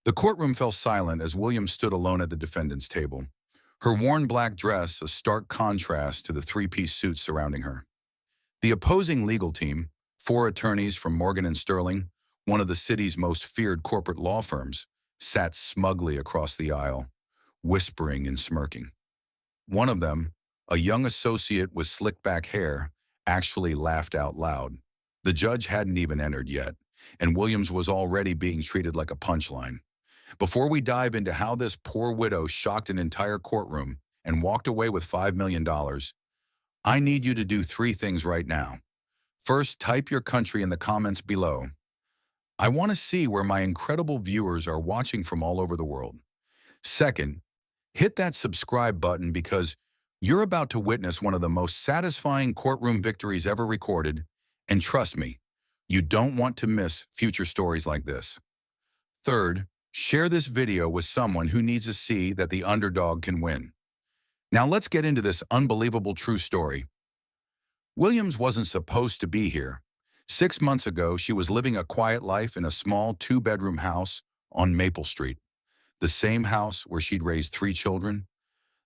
The courtroom fell silent as Williams stood alone at the defendant's table. Her worn black dress a stark contrast to the three-piece suit surrounding her. The opposing legal team, four attorneys from Morgan and Sterling, one of the city's most feared corporate law firms, sat smugly across the aisle, whispering and smirking. One of them, a young associate with slick-back hair, actually laughed out loud. The judge hadn't even entered yet, and Williams was already being treated like a punchline. Before we dive into how this poor widow shocked an entire courtroom and walked away with $5 million, I need you to do three things right now. First, type your country in the comments below. I want to see where my incredible viewers are watching from all over the world. Second, hit that subscribe button because you're about to witness one of the most satisfying courtroom victories ever recorded, and trust me, you don't want to miss future stories like this. Third, share this video with someone who needs to see that the underdog can win. Now let's get into this unbelievable true story. Williams wasn't supposed to be here. 6 months ago, she was living a quiet life in a small two-bedroom house on Maple Street. The same house where she'd raised 3 children.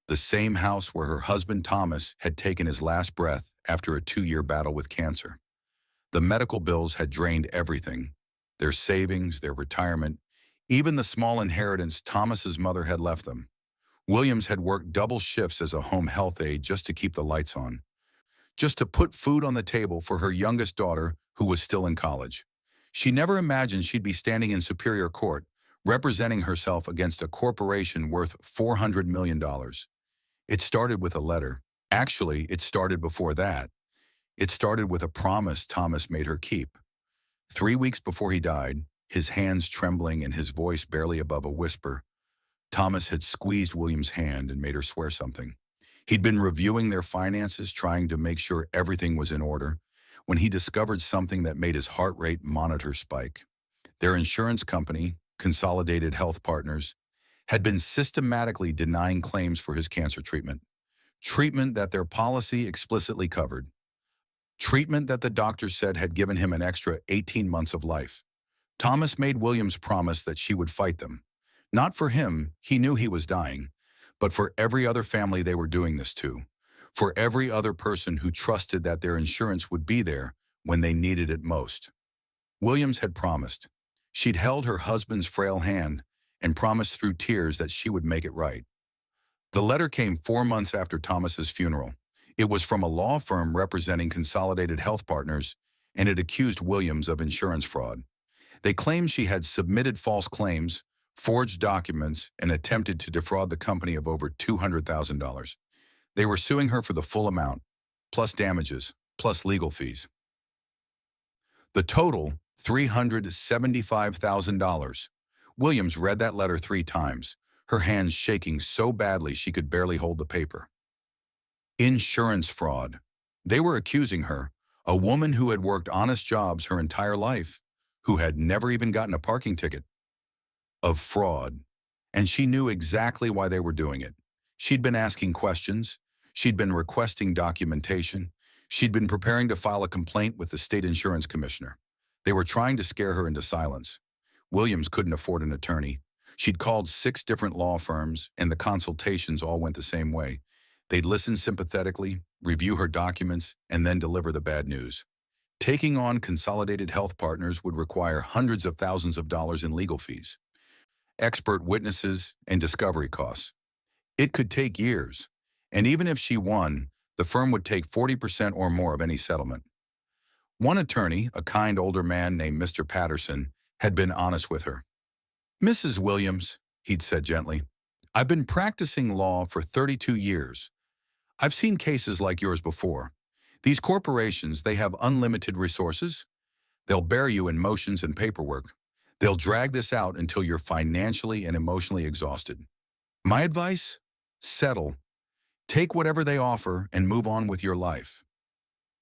The same house where her husband Thomas had taken his last breath after a 2-year battle with cancer. The medical bills had drained everything. Their savings, their retirement, even the small inheritance Thomas's mother had left them. Williams had worked double shifts as a home health aide just to keep the lights on, just to put food on the table for her youngest daughter who was still in college. She never imagined she'd be standing in Superior Court, representing herself against a corporation worth $400 million. It started with a letter. Actually, it started before that. It started with a promise Thomas made her keep. 3 weeks before he died, his hands trembling and his voice barely above a whisper, Thomas had squeezed Williams' hand and made her swear something. He'd been reviewing their finances, trying to make sure everything was in order, when he discovered something that made his heart rate monitor spike. Their insurance company, Consolidated Health Partners, had been systematically denying claims for his cancer treatment that their policy explicitly covered, treatment that the doctors said had given him an extra 18 months of life. Thomas made Williams promise that she would fight them. Not for him, he knew he was dying, but for every other family they were doing this to, for every other person who trusted that their insurance would be there when they needed it most. Williams had promised. She'd held her husband's frail hand and promised through tears that she would make it right. The letter came 4 months after Thomas's funeral. It was from a law firm representing Consolidated Health Partners, and it accused Williams of insurance fraud. They claimed she had submitted false claims, forged documents, and attempted to defraud the company of over $200,000. They were suing her for the full amount, plus damages, plus legal fees. The total, $375,000. Williams read that letter 3 times, her hands shaking so badly she could barely hold the paper. Insurance fraud. They were accusing her, a woman who had worked honest jobs her entire life, who had never even gotten a parking ticket, of fraud. And she knew exactly why they were doing it. She'd been asking questions. She'd been requesting documentation. She'd been preparing to file a complaint with the state insurance commissioner. They were trying to scare her into silence. Williams couldn't afford an attorney. She'd called 6 different law firms, and the consultations all went the same way. They'd listen sympathetically, review her documents, and then deliver the bad news. Taking on Consolidated Health Partners would require hundreds of thousands of dollars in legal fees, expert witnesses, and discovery costs. It could take years, and even if she won, the firm would take 40% or more of any settlement. One attorney, a kind older man named Mr. Patterson, had been honest with her. "Mrs. Williams," he'd said gently, "I've been practicing law for 32 years. I've seen cases like yours before. These corporations, they have unlimited resources. They'll bury you in motions and paperwork. They'll drag this out until you're financially and emotionally exhausted. My advice? Settle. Take whatever they offer and move on with your life."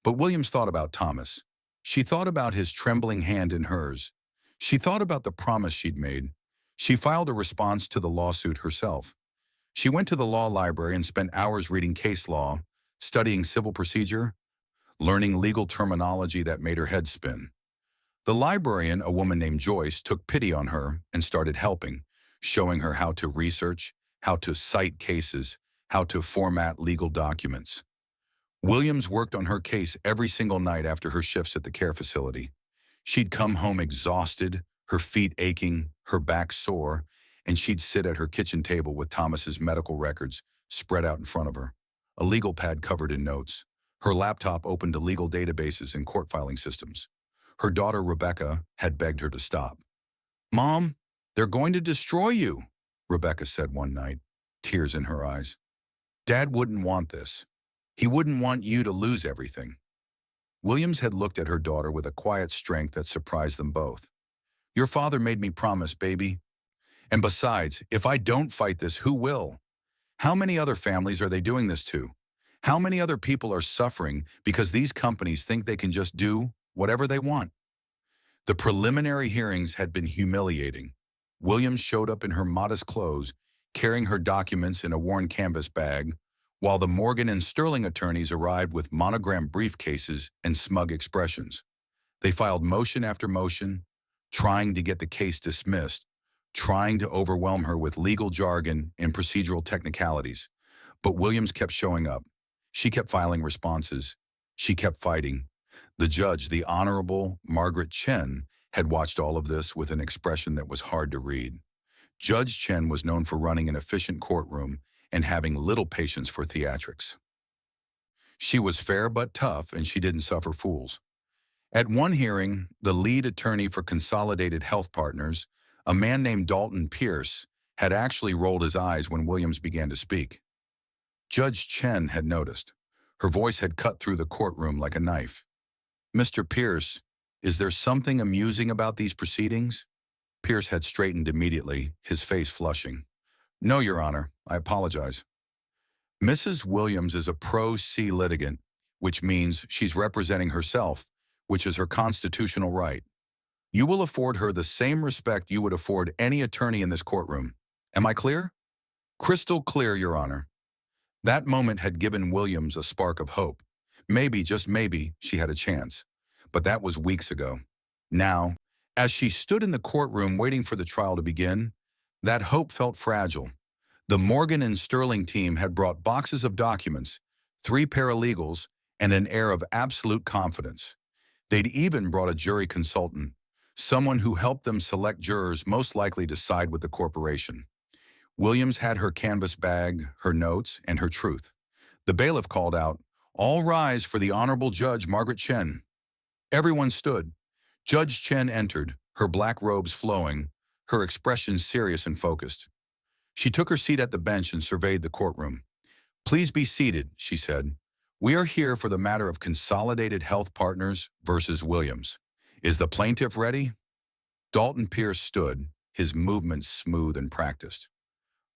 But Williams thought about Thomas. She thought about his trembling hand in hers. She thought about the promise she'd made. She filed a response to the lawsuit herself. She went to the law library and spent hours reading case law, studying civil procedure, learning legal terminology that made her head spin. The librarian, a woman named Joyce, took pity on her and started helping. showing her how to research, how to cite cases, how to format legal documents. Williams worked on her case every single night after her shifts at the care facility. She'd come home exhausted, her feet aching, her back sore, and she'd sit at her kitchen table with Thomas's medical records spread out in front of her, a legal pad covered in notes. Her laptop open to legal databases and court filing systems. Her daughter, Rebecca, had begged her to stop. "Mom, they're going to destroy you," Rebecca said one night, tears in her eyes. "Dad wouldn't want this. He wouldn't want you to lose everything." Williams had looked at her daughter with a quiet strength that surprised them both. "Your father made me promise, baby. And besides, if I don't fight this, who will? How many other families are they doing this to? How many other people are suffering because these companies think they can just do whatever they want?" The preliminary hearings had been humiliating. Williams showed up in her modest clothes, carrying her documents in a worn canvas bag, while the Morgan and Sterling attorneys arrived with monogrammed briefcases and smug expressions. They filed motion after motion, trying to get the case dismissed, trying to overwhelm her with legal jargon and procedural technicalities. But Williams kept showing up. She kept filing responses. She kept fighting. The judge, the Honorable Margaret Chen, had watched all of this with an expression that was hard to read. Judge Chen was known for running an efficient courtroom and having little patience for theatrics. She was fair but tough, and she didn't suffer fools. At one hearing, the lead attorney for Consolidated Health Partners, a man named Dalton Pierce, had actually rolled his eyes when Williams began to speak. Judge Chen had noticed. Her voice had cut through the courtroom like a knife. "Mr. Pierce, is there something amusing about these proceedings?" Pierce had straightened immediately, his face flushing. "No, Your Honor, I apologize." Mrs. Williams is a pro se litigant, which means she's representing herself, which is her constitutional right. You will afford her the same respect you would afford any attorney in this courtroom. Am I clear? Crystal clear, Your Honor. That moment had given Williams a spark of hope. Maybe, just maybe, she had a chance. But that was weeks ago. Now, as she stood in the courtroom waiting for the trial to begin, that hope felt fragile. The Morgan and Sterling team had brought boxes of documents, 3 paralegals, and an air of absolute confidence. They'd even brought a jury consultant, someone who helped them select jurors most likely to side with the corporation. Williams had her canvas bag, her notes, and her truth. The bailiff called out, "All rise for the Honorable Judge Margaret Chen." Everyone stood. Judge Chen entered, her black robes flowing, her expression serious and focused. She took her seat at the bench and surveyed the courtroom. "Please be seated," she said. "We are here for the matter of Consolidated Health Partners versus Williams. Is the plaintiff ready?" Dalton Pierce stood, his movements smooth and practiced.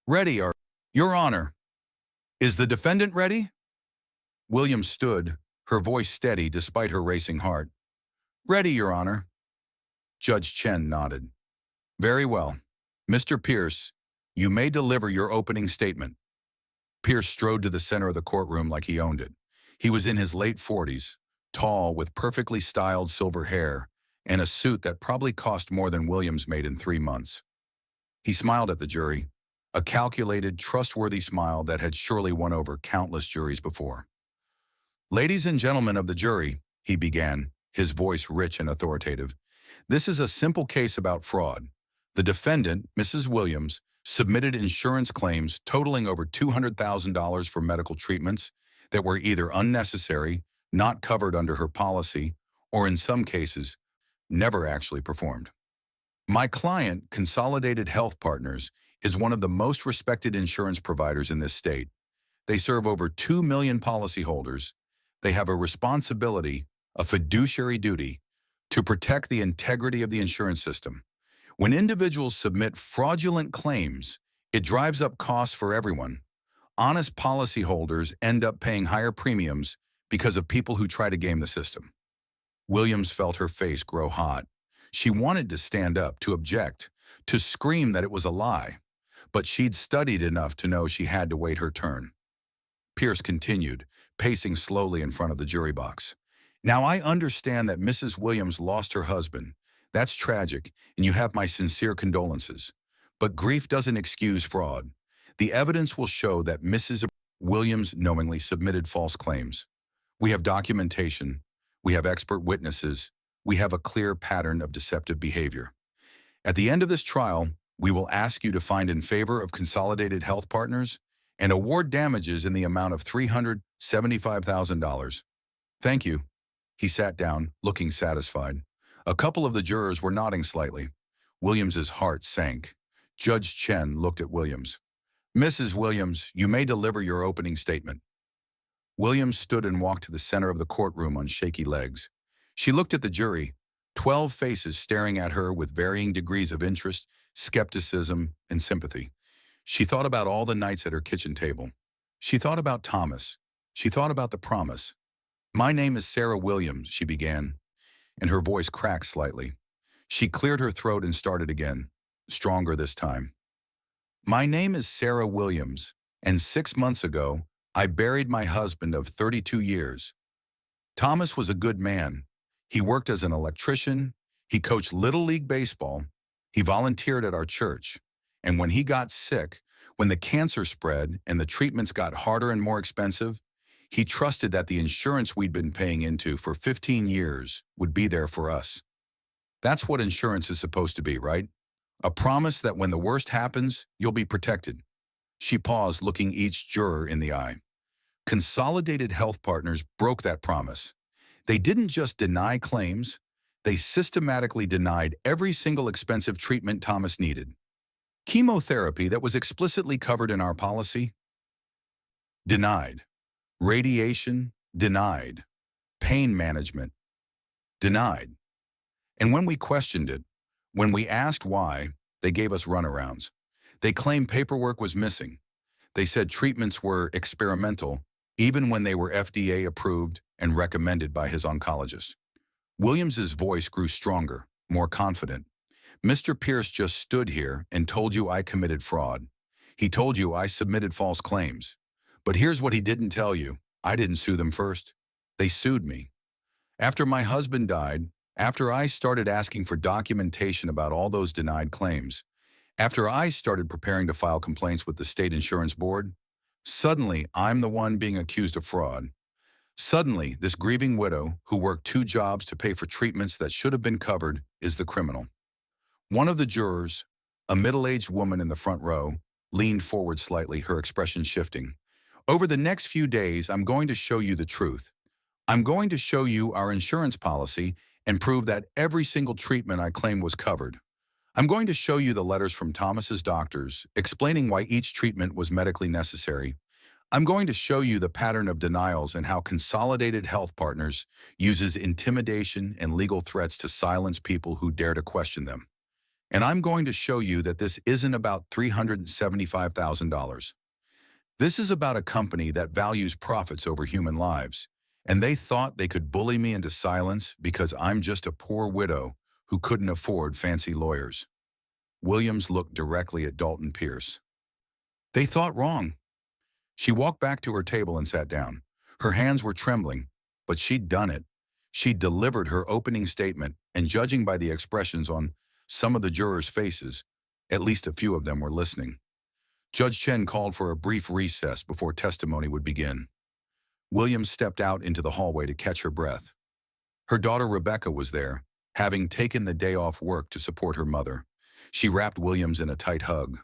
"Ready, Your Honor. Is the defendant ready?" Williams stood, her voice steady despite her racing heart. "Ready, Your Honor." Judge Chen nodded. "Very well. Mr. Pierce, you may deliver your opening statement." Pierce strode to the center of the courtroom like he owned it. He was in his late 40s, tall with perfectly styled silver hair and a suit that probably cost more than Williams made in 3 months. He smiled at the jury, a calculated, trustworthy smile that had surely won over countless juries before. "Ladies and gentlemen of the jury," he began, his voice rich and authoritative, "this is a simple case about fraud. The defendant, Mrs. Williams, submitted insurance claims totaling over $200,000 for medical treatments that were either unnecessary, not covered under her policy, or in some cases, never actually performed. My client, Consolidated Health Partners, is one of the most respected insurance providers in this state. They serve over 2 million policyholders. They have a responsibility, a fiduciary duty, to protect the integrity of the insurance system. When individuals submit fraudulent claims, it drives up costs for everyone. Honest policyholders end up paying higher premiums because of people who try to game the system." Williams felt her face grow hot. She wanted to stand up, to object, to scream that it was a lie, but she'd studied enough to know she had to wait her turn. Pierce continued, pacing slowly in front of the jury box. "Now I understand that Mrs. Williams lost her husband. That's tragic, and you have my sincere condolences. But grief doesn't excuse fraud. The evidence will show that Mrs. Williams knowingly submitted false claims. We have documentation. We have expert witnesses. We have a clear pattern of deceptive behavior. At the end of this trial, we will ask you to find in favor of Consolidated Health Partners and award damages in the amount of $375,000. Thank you. He sat down, looking satisfied. A couple of the jurors were nodding slightly. Williams's heart sank. Judge Chen looked at Williams. Mrs. Williams, you may deliver your opening statement. Williams stood and walked to the center of the courtroom on shaky legs. She looked at the jury, 12 faces staring at her with varying degrees of interest, skepticism, and sympathy. She thought about all the nights at her kitchen table. She thought about Thomas. She thought about the promise. My name is Sarah Williams, she began, and her voice cracked slightly. She cleared her throat and started again, stronger this time. My name is Sarah Williams, and 6 months ago, I buried my husband of 32 years. Thomas was a good man. He worked as an electrician. He coached Little League Baseball. He volunteered at our church. And when he got sick, when the cancer spread and the treatments got harder and more expensive, he trusted that the insurance we'd been paying into for 15 years would be there for us. That's what insurance is supposed to be, right? A promise that when the worst happens, you'll be protected. She paused, looking each juror in the eye. Consolidated Health Partners broke that promise. They didn't just deny claims, they systematically denied every single expensive treatment Thomas needed. Chemotherapy that was explicitly covered in our policy? Denied. Radiation? Denied. Pain management? Denied. And when we questioned it, when we asked why, they gave us runarounds. They claimed paperwork was missing. They said treatments were experimental, even when they were FDA approved and recommended by his oncologist. Williams's voice grew stronger, more confident. Mr. Pierce just stood here and told you I committed fraud. He told you I submitted false claims. But here's what he didn't tell you. I didn't sue them first. They sued me. After my husband died, after I started asking for documentation about all those denied claims, after I started preparing to file complaints with the state insurance board, suddenly I'm the one being accused of fraud. Suddenly, this grieving widow who worked 2 jobs to pay for treatments that should have been covered is the criminal. One of the jurors, a middle-aged woman in the front row, leaned forward slightly, her expression shifting. Over the next few days, I'm going to show you the truth. I'm going to show you our insurance policy and prove that every single treatment I claim was covered. I'm going to show you the letters from Thomas's doctors explaining why each treatment was medically necessary. I'm going to show you the pattern of denials and how Consolidated Health Partners uses intimidation and legal threats to silence people who dare to question them. And I'm going to show you that this isn't about $375,000. This is about a company that values profits over human lives, and they thought they could bully me into silence because I'm just a poor widow who couldn't afford fancy lawyers. Williams looked directly at Dalton Pierce. They thought wrong. She walked back to her table and sat down. Her hands were trembling, but she'd done it. She'd delivered her opening statement, and judging by the expressions on some of the jurors' faces, at least a few of them were listening. Judge Chen called for a brief recess before testimony would begin. Williams stepped out into the hallway to catch her breath. Her daughter Rebecca was there, having taken the day off work to support her mother. She wrapped Williams in a tight hug.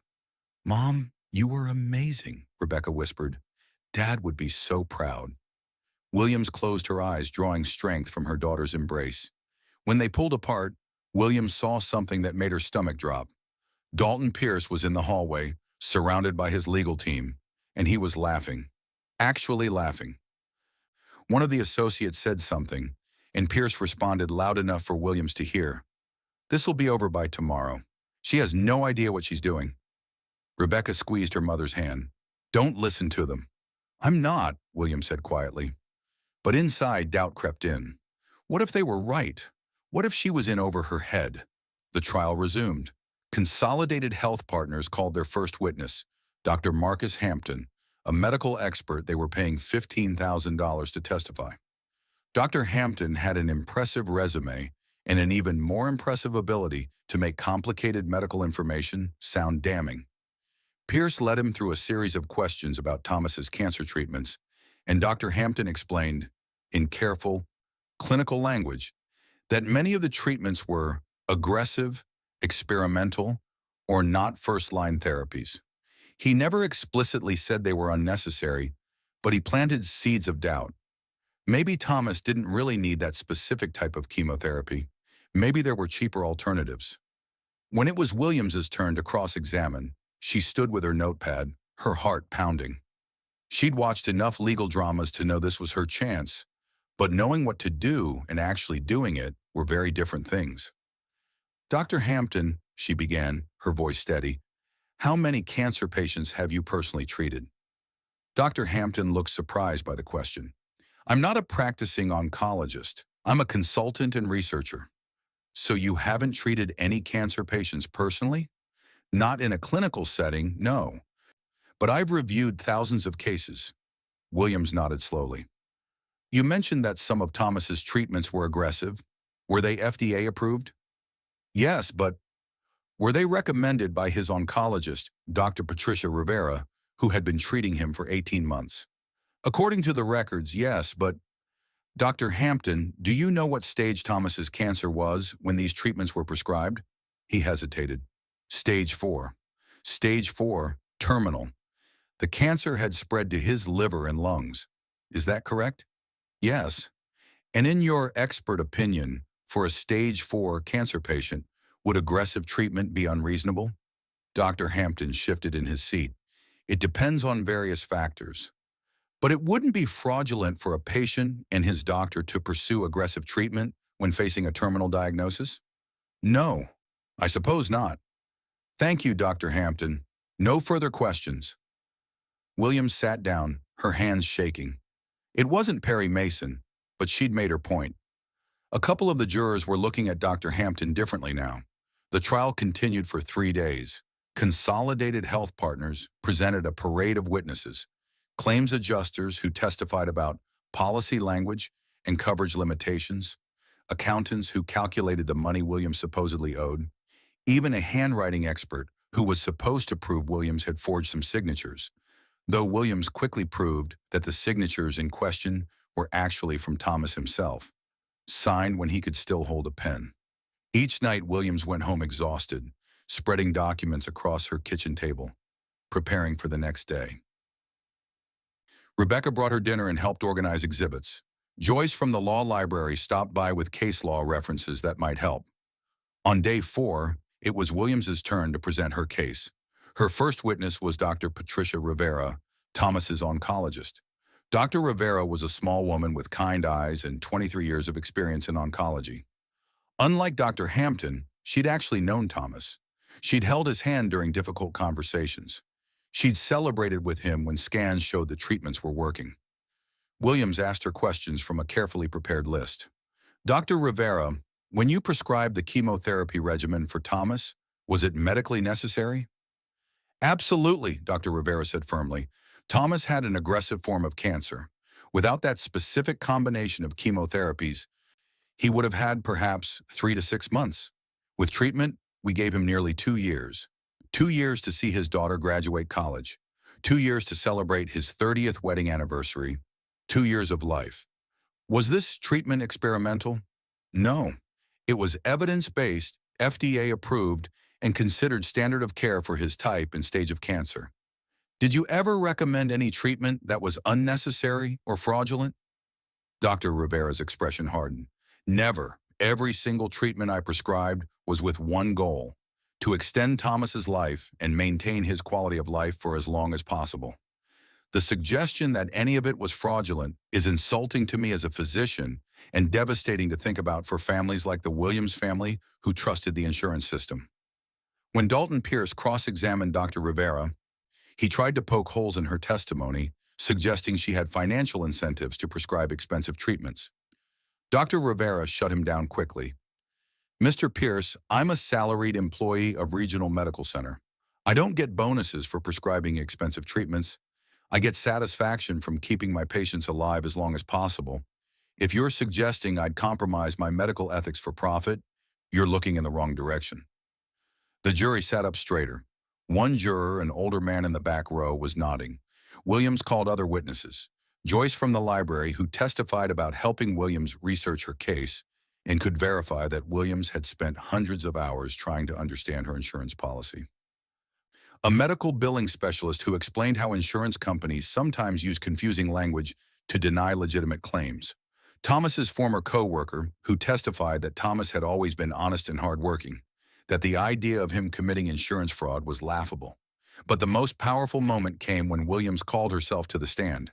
"Mom, you were amazing," Rebecca whispered. "Dad would be so proud." Williams closed her eyes, drawing strength from her daughter's embrace. When they pulled apart, Williams saw something that made her stomach drop. Dalton Pierce was in the hallway, surrounded by his legal team, and he was laughing. Actually laughing. One of the associates said something, and Pierce responded loud enough for Williams to hear. "This'll be over by tomorrow. She has no idea what she's doing." Rebecca squeezed her mother's hand. "Don't listen to them." "I'm not," Williams said quietly. But inside, doubt crept in. What if they were right? What if she was in over her head? The trial resumed. Consolidated Health Partners called their first witness, Dr. Marcus Hampton, a medical expert they were paying $15,000 to testify. Dr. Hampton had an impressive resume, and an even more impressive ability to make complicated medical information sound damning. Pierce led him through a series of questions about Thomas's cancer treatments, and Dr. Hampton explained, in careful, clinical language, that many of the treatments were aggressive, experimental, or not first-line therapies. He never explicitly said they were unnecessary, but he planted seeds of doubt. Maybe Thomas didn't really need that specific type of chemotherapy. Maybe there were cheaper alternatives. When it was Williams's turn to cross-examine, she stood with her notepad, her heart pounding. She'd watched enough legal dramas to know this was her chance, but knowing what to do and actually doing it were very different things. Dr. Hampton, she began, her voice steady, how many cancer patients have you personally treated? Dr. Hampton looked surprised by the question. I'm not a practicing oncologist. I'm a consultant and researcher. So you haven't treated any cancer patients personally? Not in a clinical setting, no. But I've reviewed thousands of cases. Williams nodded slowly. You mentioned that some of Thomas's treatments were aggressive. Were they FDA approved? Yes, but were they recommended by his oncologist, Dr. Patricia Rivera, who had been treating him for 18 months? According to the records, yes, but Dr. Hampton, do you know what stage Thomas's cancer was when these treatments were prescribed? He hesitated. Stage 4. Stage 4, terminal. The cancer had spread to his liver and lungs. Is that correct? Yes. And in your expert opinion, for a stage 4 cancer patient, would aggressive treatment be unreasonable? Dr. Hampton shifted in his seat. It depends on various factors. But it wouldn't be fraudulent for a patient and his doctor to pursue aggressive treatment when facing a terminal diagnosis? No, I suppose not. Thank you, Dr. Hampton. No further questions. Williams sat down, her hands shaking. It wasn't Perry Mason, but she'd made her point. A couple of the jurors were looking at Dr. Hampton differently now. The trial continued for 3 days. Consolidated Health Partners presented a parade of witnesses, claims adjusters who testified about policy language and coverage limitations, accountants who calculated the money Williams supposedly owed, even a handwriting expert who was supposed to prove Williams had forged some signatures, though Williams quickly proved that the signatures in question were actually from Thomas himself, signed when he could still hold a pen. Each night, Williams went home exhausted, spreading documents across her kitchen table, preparing for the next day. Rebecca brought her dinner and helped organize exhibits. Joyce from the law library stopped by with case law references that might help. On day 4, it was Williams's turn to present her case. Her first witness was Dr. Patricia Rivera, Thomas's oncologist. Dr. Rivera was a small woman with kind eyes and 23 years of experience in oncology. Unlike Dr. Hampton, she'd actually known Thomas. She'd held his hand during difficult conversations. She'd celebrated with him when scans showed the treatments were working. Williams asked her questions from a carefully prepared list. Dr. Rivera, when you prescribed the chemotherapy regimen for Thomas, was it medically necessary? Absolutely, Dr. Rivera said firmly. Thomas had an aggressive form of cancer. Without that specific combination of chemotherapies, he would have had perhaps 3 to 6 months. With treatment, we gave him nearly 2 years. 2 years to see his daughter graduate college. 2 years to celebrate his 30th wedding anniversary. 2 years of life. Was this treatment experimental? No. It was evidence-based, FDA-approved, and considered standard of care for his type and stage of cancer. Did you ever recommend any treatment that was unnecessary or fraudulent? Dr. Rivera's expression hardened. Never. Every single treatment I prescribed was with one goal: to extend Thomas's life and maintain his quality of life for as long as possible. The suggestion that any of it was fraudulent is insulting to me as a physician and devastating to think about for families like the Williams family who trusted the insurance system. When Dalton Pierce cross-examined Dr. Rivera, he tried to poke holes in her testimony, suggesting she had financial incentives to prescribe expensive treatments. Dr. Rivera shut him down quickly. Mr. Pierce, I'm a salaried employee of Regional Medical Center. I don't get bonuses for prescribing expensive treatments. I get satisfaction from keeping my patients alive as long as possible. If you're suggesting I'd compromise my medical ethics for profit, you're looking in the wrong direction. The jury sat up straighter. One juror, an older man in the back row, was nodding. Williams called other witnesses. Joyce from the library, who testified about helping Williams research her case and could verify that Williams had spent hundreds of hours trying to understand her insurance policy. A medical billing specialist who explained how insurance companies sometimes use confusing language to deny legitimate claims. Thomas's former co-worker, who testified that Thomas had always been honest and hardworking, that the idea of him committing insurance fraud was laughable. But the most powerful moment came when Williams called herself to the stand.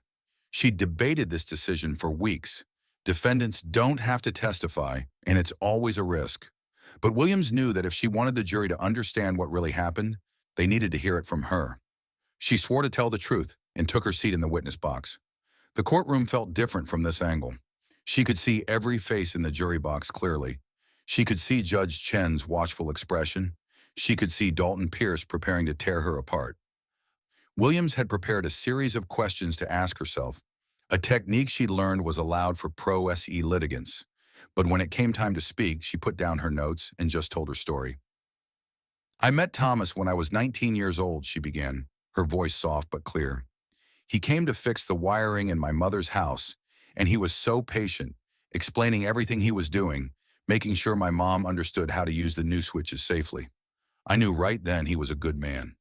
She debated this decision for weeks. Defendants don't have to testify, and it's always a risk. But Williams knew that if she wanted the jury to understand what really happened, they needed to hear it from her. She swore to tell the truth and took her seat in the witness box. The courtroom felt different from this angle. She could see every face in the jury box clearly. She could see Judge Chen's watchful expression. She could see Dalton Pierce preparing to tear her apart. Williams had prepared a series of questions to ask herself. A technique she'd learned was allowed for pro-SE litigants. But when it came time to speak, she put down her notes and just told her story. "I met Thomas when I was 19 years old," she began, her voice soft but clear. "He came to fix the wiring in my mother's house, and he was so patient, explaining everything he was doing, making sure my mom understood how to use the new switches safely. I knew right then he was a good man.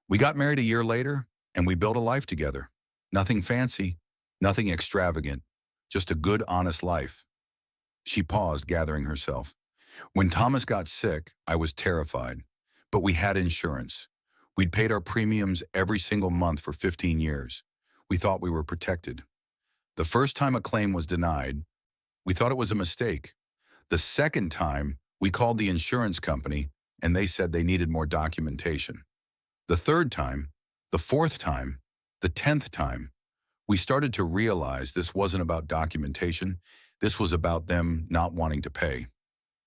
We got married a year later, and we built a life together. Nothing fancy, nothing extravagant, just a good, honest life." She paused, gathering herself. "When Thomas got sick, I was terrified. But we had insurance. We'd paid our premiums every single month for 15 years. We thought we were protected. The first time a claim was denied, we thought it was a mistake. The second time, we called the insurance company, and they said they needed more documentation. The third time, the fourth time, the 10th time, we started to realize this wasn't about documentation. This was about them not wanting to pay."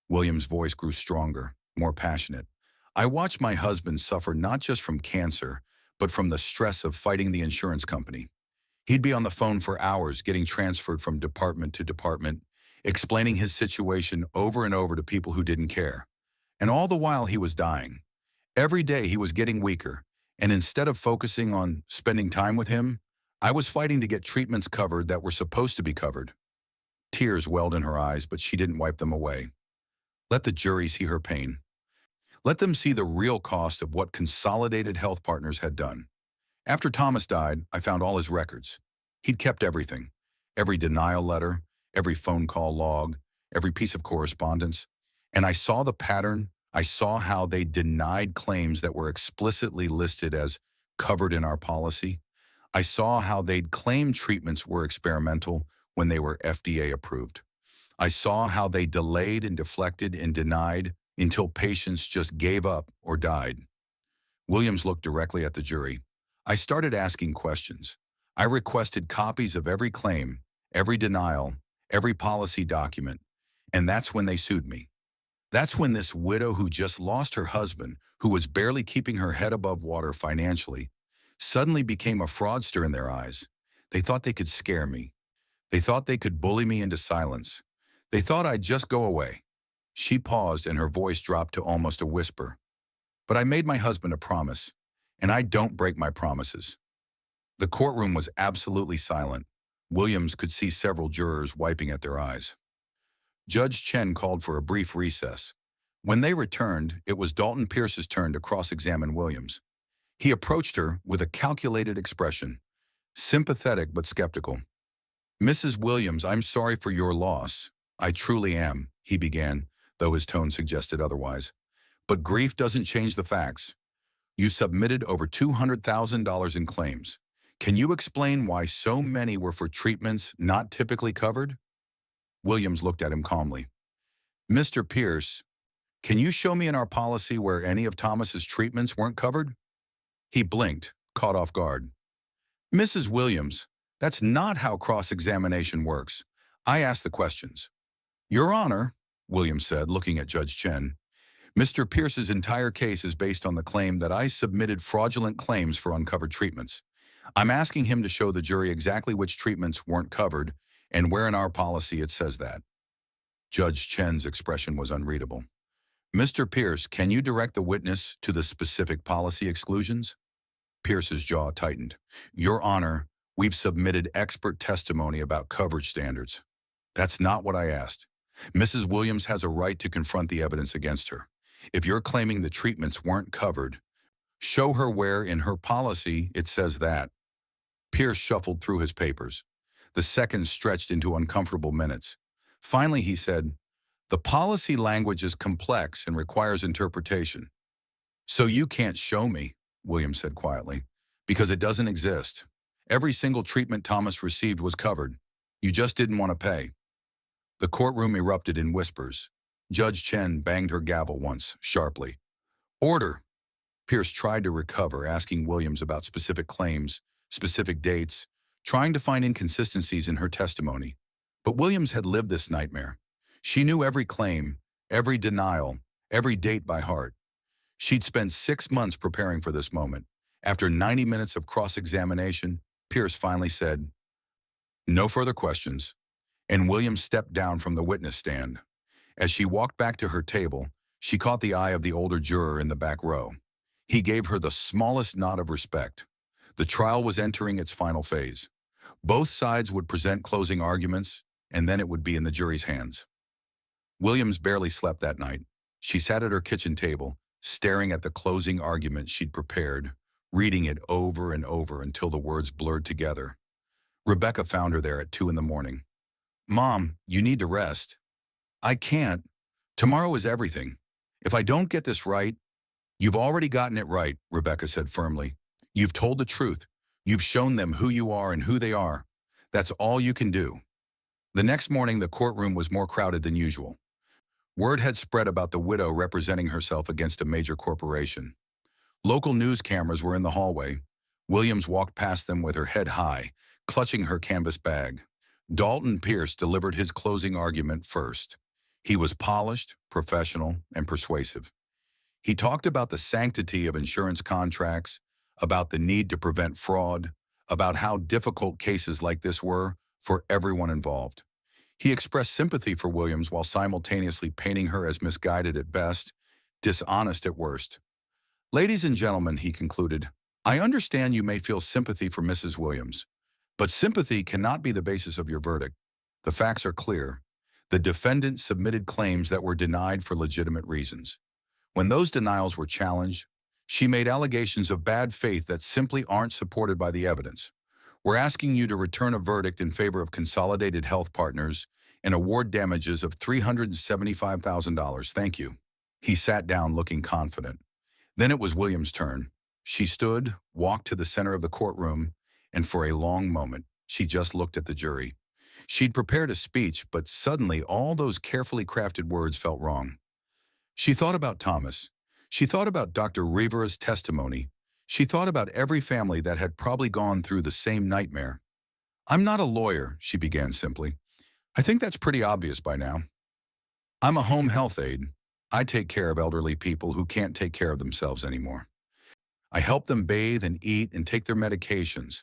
William's voice grew stronger, more passionate. "I watched my husband suffer not just from cancer, but from the stress of fighting the insurance company. He'd be on the phone for hours, getting transferred from department to department, explaining his situation over and over to people who didn't care. And all the while he was dying. Every day he was getting weaker, and instead of focusing on spending time with him, I was fighting to get treatments covered that were supposed to be covered." Tears welled in her eyes, but she didn't wipe them away. Let the jury see her pain. Let them see the real cost of what Consolidated Health Partners had done. "After Thomas died, I found all his records. He'd kept everything. Every denial letter, every phone call log, every piece of correspondence. And I saw the pattern. I saw how they denied claims that were explicitly listed as covered in our policy. I saw how they'd claimed treatments were experimental when they were FDA approved. I saw how they delayed and deflected and denied until patients just gave up or died." Williams looked directly at the jury. "I started asking questions. I requested copies of every claim, every denial, every policy document, and that's when they sued me. That's when this widow who just lost her husband, who was barely keeping her head above water financially, suddenly became a fraudster in their eyes. They thought they could scare me. They thought they could bully me into silence. They thought I'd just go away." She paused and her voice dropped to almost a whisper. "But I made my husband a promise, and I don't break my promises." The courtroom was absolutely silent. Williams could see several jurors wiping at their eyes. Judge Chen called for a brief recess. When they returned, it was Dalton Pierce's turn to cross-examine Williams. He approached her with a calculated expression, sympathetic but skeptical. "Mrs. Williams, I'm sorry for your loss. I truly am," he began, though his tone suggested otherwise. "But grief doesn't change the facts. You submitted over $200,000 in claims. Can you explain why so many were for treatments not typically covered?" Williams looked at him calmly. "Mr. Pierce, can you show me in our policy where any of Thomas's treatments weren't covered?" He blinked, caught off guard. "Mrs. Williams, that's not how cross-examination works. I ask the questions." "Your Honor," Williams said, looking at Judge Chen, "Mr. Pierce's entire case is based on the claim that I submitted fraudulent claims for uncovered treatments. I'm asking him to show the jury exactly which treatments weren't covered And where in our policy it says that? Judge Chen's expression was unreadable. Mr. Pierce, can you direct the witness to the specific policy exclusions? Pierce's jaw tightened. Your Honor, we've submitted expert testimony about coverage standards. That's not what I asked. Mrs. Williams has a right to confront the evidence against her. If you're claiming the treatments weren't covered, show her where in her policy it says that. Pierce shuffled through his papers. The seconds stretched into uncomfortable minutes. Finally, he said, the policy language is complex and requires interpretation. So you can't show me, Williams said quietly, because it doesn't exist. Every single treatment Thomas received was covered. You just didn't want to pay. The courtroom erupted in whispers. Judge Chen banged her gavel once, sharply. Order! Pierce tried to recover, asking Williams about specific claims, specific dates, trying to find inconsistencies in her testimony. But Williams had lived this nightmare. She knew every claim, every denial, every date by heart. She'd spent 6 months preparing for this moment. After 90 minutes of cross-examination, Pierce finally said, no further questions, and Williams stepped down from the witness stand. As she walked back to her table, she caught the eye of the older juror in the back row. He gave her the smallest nod of respect. The trial was entering its final phase. Both sides would present closing arguments, and then it would be in the jury's hands. Williams barely slept that night. She sat at her kitchen table, staring at the closing argument she'd prepared, reading it over and over until the words blurred together. Rebecca found her there at 2 a.m. Mom, you need to rest. I can't. Tomorrow is everything. If I don't get this right, you've already gotten it right, Rebecca said firmly. You've told the truth. You've shown them who you are and who they are. That's all you can do. The next morning, the courtroom was more crowded than usual. Word had spread about the widow representing herself against a major corporation. Local news cameras were in the hallway. Williams walked past them with her head high, clutching her canvas bag. Dalton Pierce delivered his closing argument first. He was polished, professional, and persuasive. He talked about the sanctity of insurance contracts, about the need to prevent fraud, about how difficult cases like this were for everyone involved. He expressed sympathy for Williams while simultaneously painting her as misguided at best, dishonest at worst. Ladies and gentlemen, he concluded, I understand you may feel sympathy for Mrs. Williams, but sympathy cannot be the basis of your verdict. The facts are clear. The defendant submitted claims that were denied for legitimate reasons. When those denials were challenged, she made allegations of bad faith that simply aren't supported by the evidence. We're asking you to return a verdict in favor of Consolidated Health Partners and award damages of $375,000. Thank you. He sat down looking confident. Then it was Williams' turn. She stood, walked to the center of the courtroom, and for a long moment, she just looked at the jury. She'd prepared a speech, but suddenly all those carefully crafted words felt wrong. She thought about Thomas. She thought about Dr. Rivera's testimony. She thought about every family that had probably gone through the same nightmare. I'm not a lawyer, she began simply. I think that's pretty obvious by now. I'm a home health aide. I take care of elderly people who can't take care of themselves anymore. I help them bathe and eat and take their medications.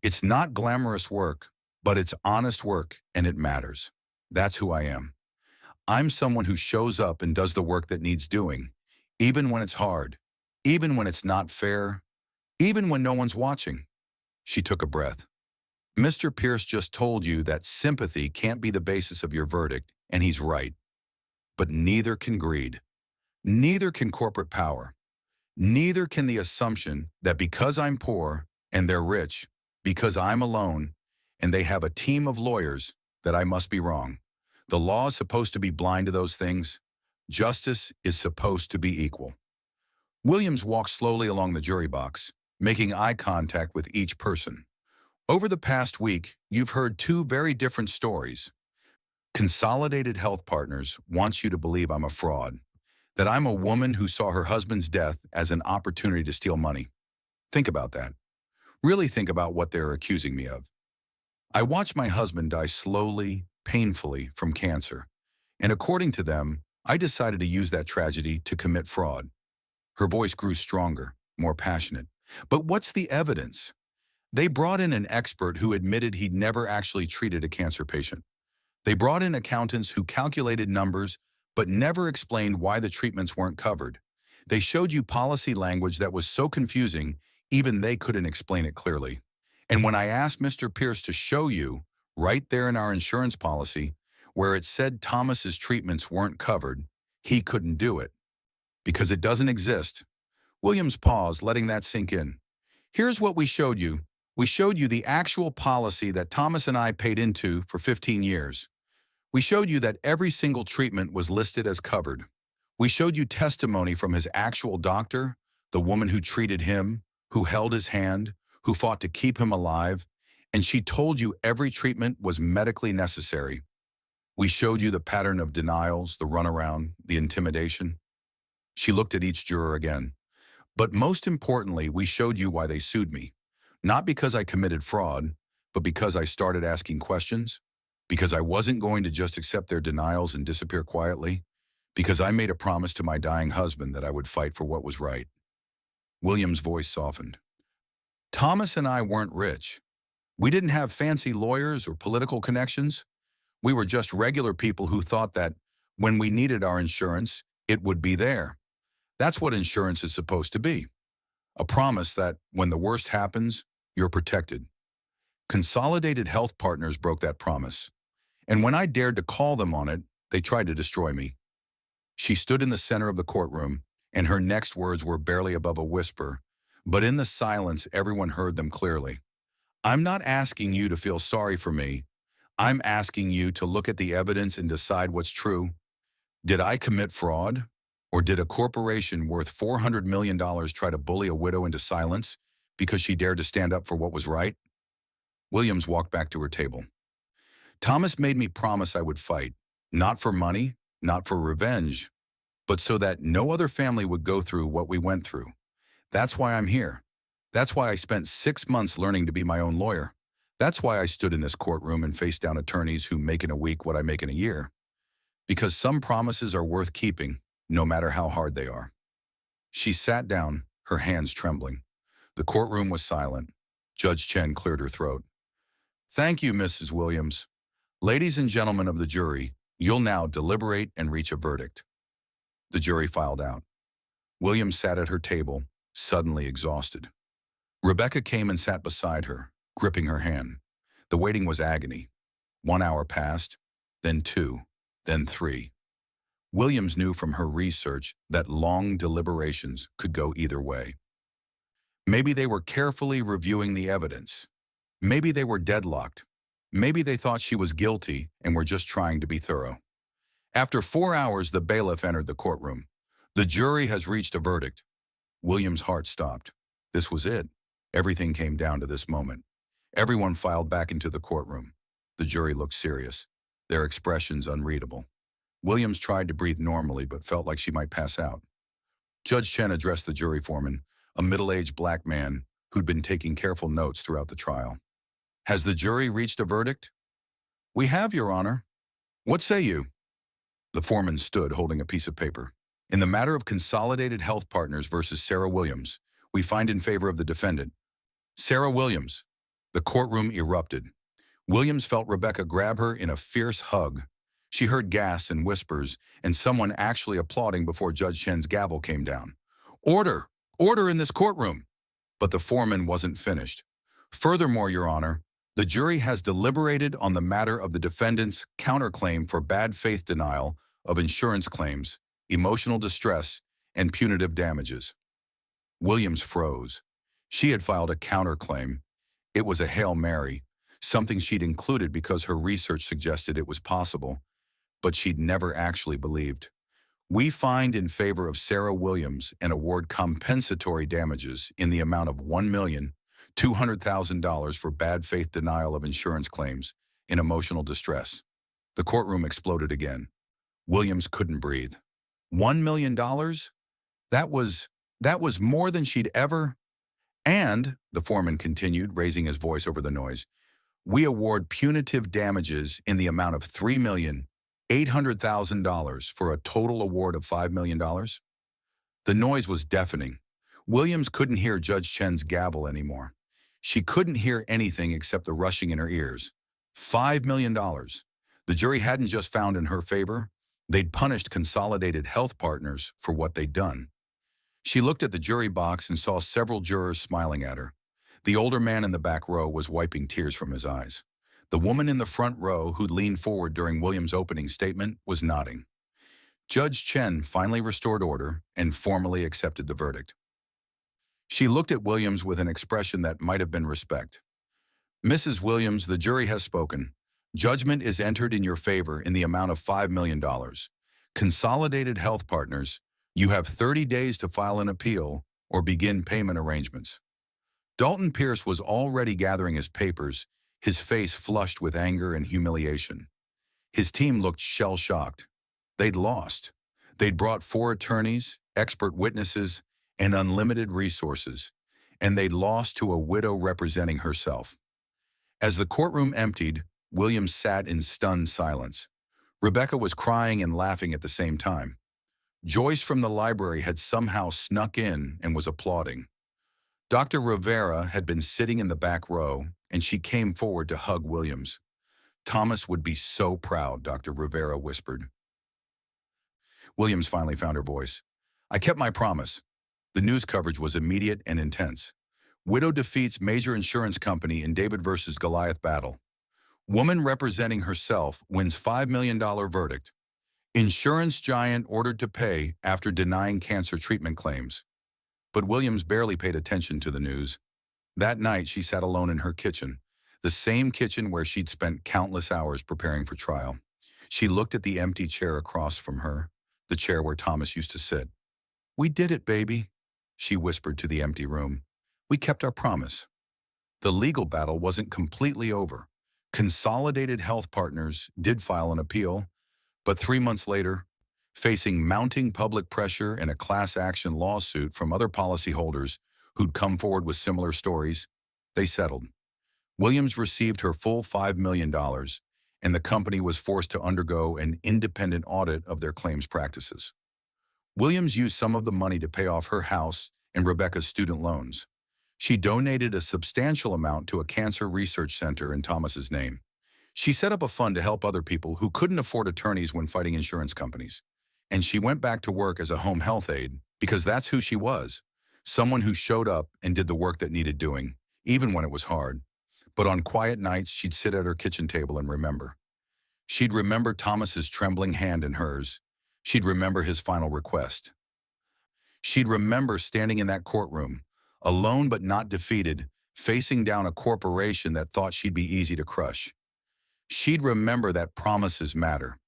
It's not glamorous work, but it's honest work and it matters. That's who I am. I'm someone who shows up and does the work that needs doing, even when it's hard, even when it's not fair, even when no one's watching. She took a breath. Mr. Pierce just told you that sympathy can't be the basis of your verdict, and he's right. But neither can greed. Neither can corporate power. Neither can the assumption that because I'm poor and they're rich, because I'm alone and they have a team of lawyers, that I must be wrong. The law is supposed to be blind to those things. Justice is supposed to be equal. Williams walked slowly along the jury box, making eye contact with each person. Over the past week, you've heard 2 very different stories. Consolidated Health Partners wants you to believe I'm a fraud, that I'm a woman who saw her husband's death as an opportunity to steal money. Think about that. Really think about what they're accusing me of. I watched my husband die slowly, painfully from cancer, and according to them, I decided to use that tragedy to commit fraud. Her voice grew stronger, more passionate. But what's the evidence? They brought in an expert who admitted he'd never actually treated a cancer patient. They brought in accountants who calculated numbers but never explained why the treatments weren't covered. They showed you policy language that was so confusing, even they couldn't explain it clearly. And when I asked Mr. Pierce to show you, right there in our insurance policy, where it said Thomas's treatments weren't covered, he couldn't do it. Because it doesn't exist. Williams paused, letting that sink in. Here's what we showed you. We showed you the actual policy that Thomas and I paid into for 15 years. We showed you that every single treatment was listed as covered. We showed you testimony from his actual doctor, the woman who treated him, who held his hand, who fought to keep him alive, and she told you every treatment was medically necessary. We showed you the pattern of denials, the runaround, the intimidation. She looked at each juror again. But most importantly, we showed you why they sued me. Not because I committed fraud, but because I started asking questions, because I wasn't going to just accept their denials and disappear quietly, because I made a promise to my dying husband that I would fight for what was right. William's voice softened. Thomas and I weren't rich. We didn't have fancy lawyers or political connections. We were just regular people who thought that when we needed our insurance, it would be there. That's what insurance is supposed to be. A promise that when the worst happens, you're protected. Consolidated Health Partners broke that promise. And when I dared to call them on it, they tried to destroy me. She stood in the center of the courtroom, and her next words were barely above a whisper, but in the silence, everyone heard them clearly. I'm not asking you to feel sorry for me. I'm asking you to look at the evidence and decide what's true. Did I commit fraud? Or did a corporation worth $400 million try to bully a widow into silence because she dared to stand up for what was right? Williams walked back to her table. Thomas made me promise I would fight, not for money, not for revenge, but so that no other family would go through what we went through. That's why I'm here. That's why I spent 6 months learning to be my own lawyer. That's why I stood in this courtroom and faced down attorneys who make in a week what I make in a year. Because some promises are worth keeping, no matter how hard they are. She sat down, her hands trembling. The courtroom was silent. Judge Chen cleared her throat. Thank you, Mrs. Williams. Ladies and gentlemen of the jury, you'll now deliberate and reach a verdict. The jury filed out. Williams sat at her table, suddenly exhausted. Rebecca came and sat beside her, gripping her hand. The waiting was agony. 1 hour passed, then 2, then 3. Williams knew from her research that long deliberations could go either way. Maybe they were carefully reviewing the evidence. Maybe they were deadlocked. Maybe they thought she was guilty and were just trying to be thorough. After 4 hours, the bailiff entered the courtroom. The jury has reached a verdict. Williams' heart stopped. This was it. Everything came down to this moment. Everyone filed back into the courtroom. The jury looked serious, their expressions unreadable. Williams tried to breathe normally but felt like she might pass out. Judge Chen addressed the jury foreman, a middle-aged black man who'd been taking careful notes throughout the trial. Has the jury reached a verdict? We have, Your Honor. What say you? The foreman stood holding a piece of paper. In the matter of Consolidated Health Partners versus Sarah Williams, we find in favor of the defendant, Sarah Williams. The courtroom erupted. Williams felt Rebecca grab her in a fierce hug. She heard gasps and whispers, and someone actually applauding before Judge Chen's gavel came down. Order! Order in this courtroom! But the foreman wasn't finished. Furthermore, Your Honor, the jury has deliberated on the matter of the defendant's counterclaim for bad faith denial of insurance claims, emotional distress, and punitive damages. Williams froze. She had filed a counterclaim. It was a Hail Mary, something she'd included because her research suggested it was possible, but she'd never actually believed. We find in favor of Sarah Williams and award compensatory damages in the amount of $1,200,000 for bad faith denial of insurance claims in emotional distress. The courtroom exploded again. Williams couldn't breathe. $1 million? That was more than she'd ever... And, the foreman continued, raising his voice over the noise, we award punitive damages in the amount of $3,800,000 for a total award of $5 million. The noise was deafening. Williams couldn't hear Judge Chen's gavel anymore. She couldn't hear anything except the rushing in her ears. $5 million. The jury hadn't just found in her favor, they'd punished Consolidated Health Partners for what they'd done. She looked at the jury box and saw several jurors smiling at her. The older man in the back row was wiping tears from his eyes. The woman in the front row, who'd leaned forward during Williams' opening statement, was nodding. Judge Chen finally restored order and formally accepted the verdict. She looked at Williams with an expression that might have been respect. Mrs. Williams, the jury has spoken. Judgment is entered in your favor in the amount of $5 million. Consolidated Health Partners, you have 30 days to file an appeal or begin payment arrangements. Dalton Pierce was already gathering his papers, his face flushed with anger and humiliation. His team looked shell-shocked. They'd lost. They'd brought 4 attorneys, expert witnesses, and unlimited resources, and they'd lost to a widow representing herself. As the courtroom emptied, Williams sat in stunned silence. Rebecca was crying and laughing at the same time. Joyce from the library had somehow snuck in and was applauding. Dr. Rivera had been sitting in the back row, and she came forward to hug Williams. Thomas would be so proud, Dr. Rivera whispered. Williams finally found her voice. I kept my promise. The news coverage was immediate and intense. Widow defeats major insurance company in David versus Goliath battle. Woman representing herself wins $5 million verdict. Insurance giant ordered to pay after denying cancer treatment claims. But Williams barely paid attention to the news. That night, she sat alone in her kitchen, the same kitchen where she'd spent countless hours preparing for trial. She looked at the empty chair across from her, the chair where Thomas used to sit. We did it, baby, she whispered to the empty room. We kept our promise. The legal battle wasn't completely over. Consolidated Health Partners did file an appeal, but 3 months later, facing mounting public pressure and a class action lawsuit from other policyholders who'd come forward with similar stories, they settled. Williams received her full $5 million, and the company was forced to undergo an independent audit of their claims practices. Williams used some of the money to pay off her house and Rebecca's student loans. She donated a substantial amount to a cancer research center in Thomas's name. She set up a fund to help other people who couldn't afford attorneys when fighting insurance companies. And she went back to work as a home health aide because that's who she was, someone who showed up and did the work that needed doing, even when it was hard. But on quiet nights, she'd sit at her kitchen table and remember. She'd remember Thomas's trembling hand in hers. She'd remember his final request. She'd remember standing in that courtroom, alone but not defeated, facing down a corporation that thought she'd be easy to crush. She'd remember that promises matter,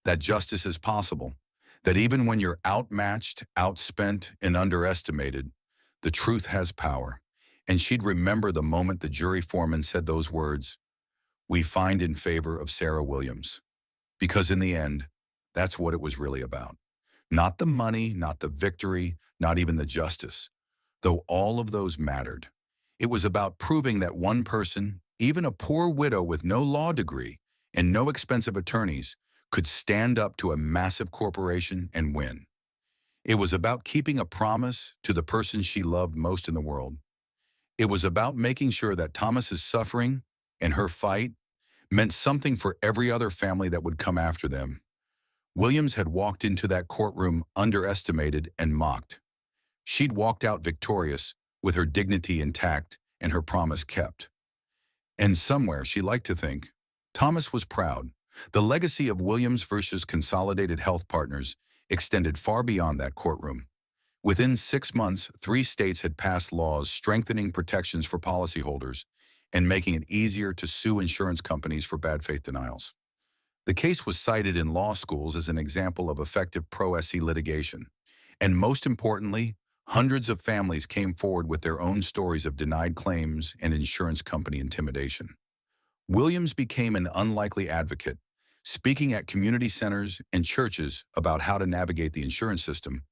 that justice is possible, that even when you're outmatched, outspent, and underestimated, the truth has power. And she'd remember the moment the jury foreman said those words, "We find in favor of Sarah Williams." Because in the end, that's what it was really about. Not the money, not the victory, not even the justice. Though all of those mattered. It was about proving that one person, even a poor widow with no law degree and no expensive attorneys, could stand up to a massive corporation and win. It was about keeping a promise to the person she loved most in the world. It was about making sure that Thomas's suffering and her fight meant something for every other family that would come after them. Williams had walked into that courtroom underestimated and mocked. She'd walked out victorious, with her dignity intact and her promise kept. And somewhere, she liked to think, Thomas was proud. The legacy of Williams versus Consolidated Health Partners extended far beyond that courtroom. Within 6 months, 3 states had passed laws strengthening protections for policyholders and making it easier to sue insurance companies for bad faith denials. The case was cited in law schools as an example of effective pro-SE litigation. And most importantly, hundreds of families came forward with their own stories of denied claims and insurance company intimidation. Williams became an unlikely advocate, speaking at community centers and churches about how to navigate the insurance system,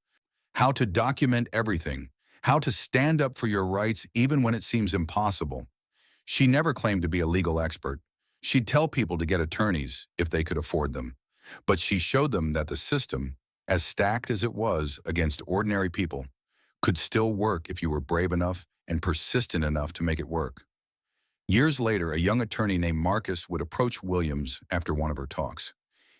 how to document everything, how to stand up for your rights even when it seems impossible. She never claimed to be a legal expert. She'd tell people to get attorneys if they could afford them. But she showed them that the system, as stacked as it was against ordinary people, could still work if you were brave enough and persistent enough to make it work. Years later, a young attorney named Marcus would approach Williams after one of her talks.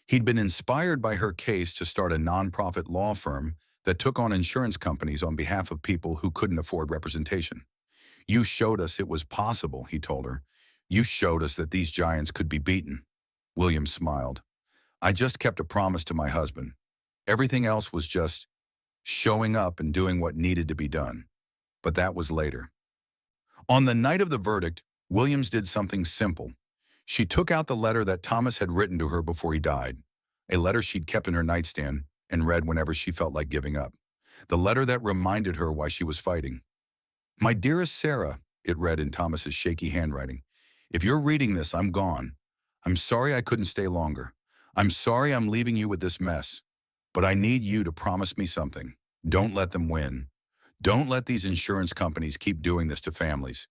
He'd been inspired by her case to start a nonprofit law firm that took on insurance companies on behalf of people who couldn't afford representation. "You showed us it was possible," he told her. "You showed us that these giants could be beaten." Williams smiled. "I just kept a promise to my husband. Everything else was just showing up and doing what needed to be done." But that was later. On the night of the verdict, Williams did something simple. She took out the letter that Thomas had written to her before he died, a letter she'd kept in her nightstand and read whenever she felt like giving up. The letter that reminded her why she was fighting. "My dearest Sarah," it read in Thomas's shaky handwriting, "if you're reading this, I'm gone. I'm sorry I couldn't stay longer. I'm sorry I'm leaving you with this mess. But I need you to promise me something. Don't let them win. Don't let these insurance companies keep doing this to families.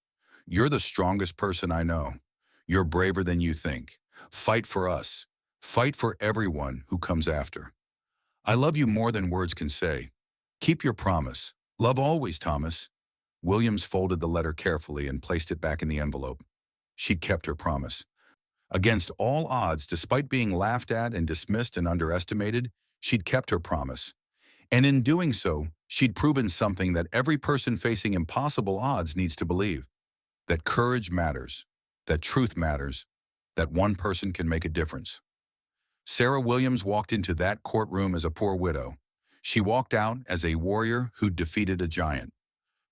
You're the strongest person I know. You're braver than you think. Fight for us. Fight for everyone who comes after. I love you more than words can say. Keep your promise. Love always, Thomas." Williams folded the letter carefully and placed it back in the envelope. She kept her promise. Against all odds, despite being laughed at and dismissed and underestimated, she'd kept her promise. And in doing so, she'd proven something that every person facing impossible odds needs to believe: that courage matters, that truth matters, that one person can make a difference. Sarah Williams walked into that courtroom as a poor widow. She walked out as a warrior who'd defeated a giant.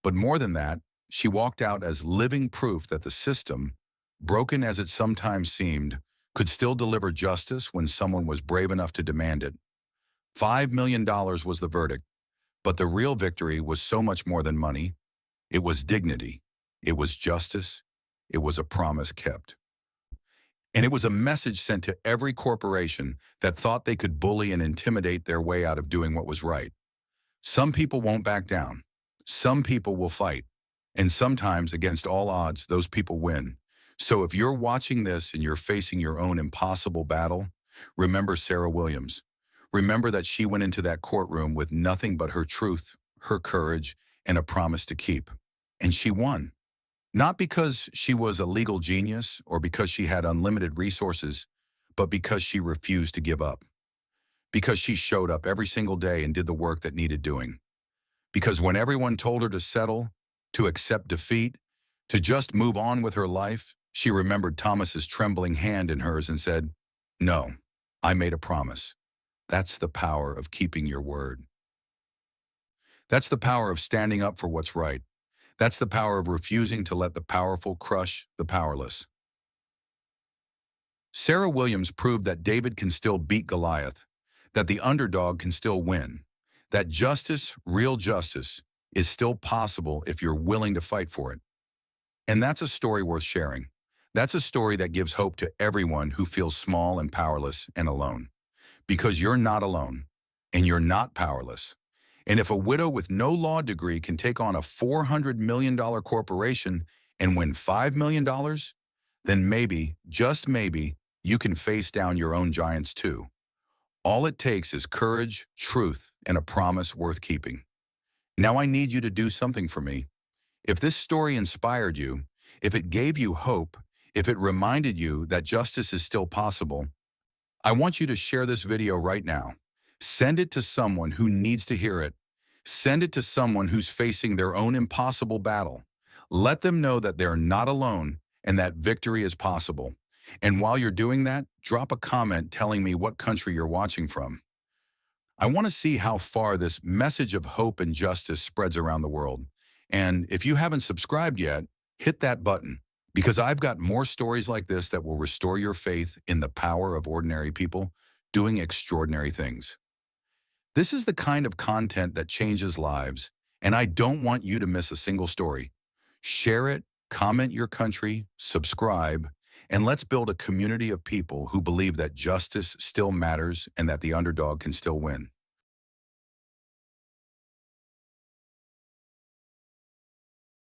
But more than that, she walked out as living proof that the system, broken as it sometimes seemed, could still deliver justice when someone was brave enough to demand it. $5 million was the verdict, but the real victory was so much more than money. It was dignity. It was justice. It was a promise kept. And it was a message sent to every corporation that thought they could bully and intimidate their way out of doing what was right. Some people won't back down. Some people will fight. And sometimes, against all odds, those people win. So if you're watching this and you're facing your own impossible battle, remember Sarah Williams. Remember that she went into that courtroom with nothing but her truth, her courage, and a promise to keep. And she won. Not because she was a legal genius or because she had unlimited resources, but because she refused to give up. Because she showed up every single day and did the work that needed doing. Because when everyone told her to settle, to accept defeat, to just move on with her life, she remembered Thomas's trembling hand in hers and said, "No, I made a promise." That's the power of keeping your word. That's the power of standing up for what's right. That's the power of refusing to let the powerful crush the powerless. Sarah Williams proved that David can still beat Goliath, that the underdog can still win, that justice, real justice, is still possible if you're willing to fight for it. And that's a story worth sharing. That's a story that gives hope to everyone who feels small and powerless and alone. Because you're not alone, and you're not powerless. And if a widow with no law degree can take on a $400 million corporation and win $5 million, then maybe, just maybe, you can face down your own giants too. All it takes is courage, truth, and a promise worth keeping. Now I need you to do something for me. If this story inspired you, if it gave you hope, if it reminded you that justice is still possible, I want you to share this video right now. Send it to someone who needs to hear it. Send it to someone who's facing their own impossible battle. Let them know that they're not alone and that victory is possible. And while you're doing that, drop a comment telling me what country you're watching from. I want to see how far this message of hope and justice spreads around the world. And if you haven't subscribed yet, hit that button, because I've got more stories like this that will restore your faith in the power of ordinary people doing extraordinary things. This is the kind of content that changes lives, and I don't want you to miss a single story. Share it, comment your country, subscribe, and let's build a community of people who believe that justice still matters and that the underdog can still win.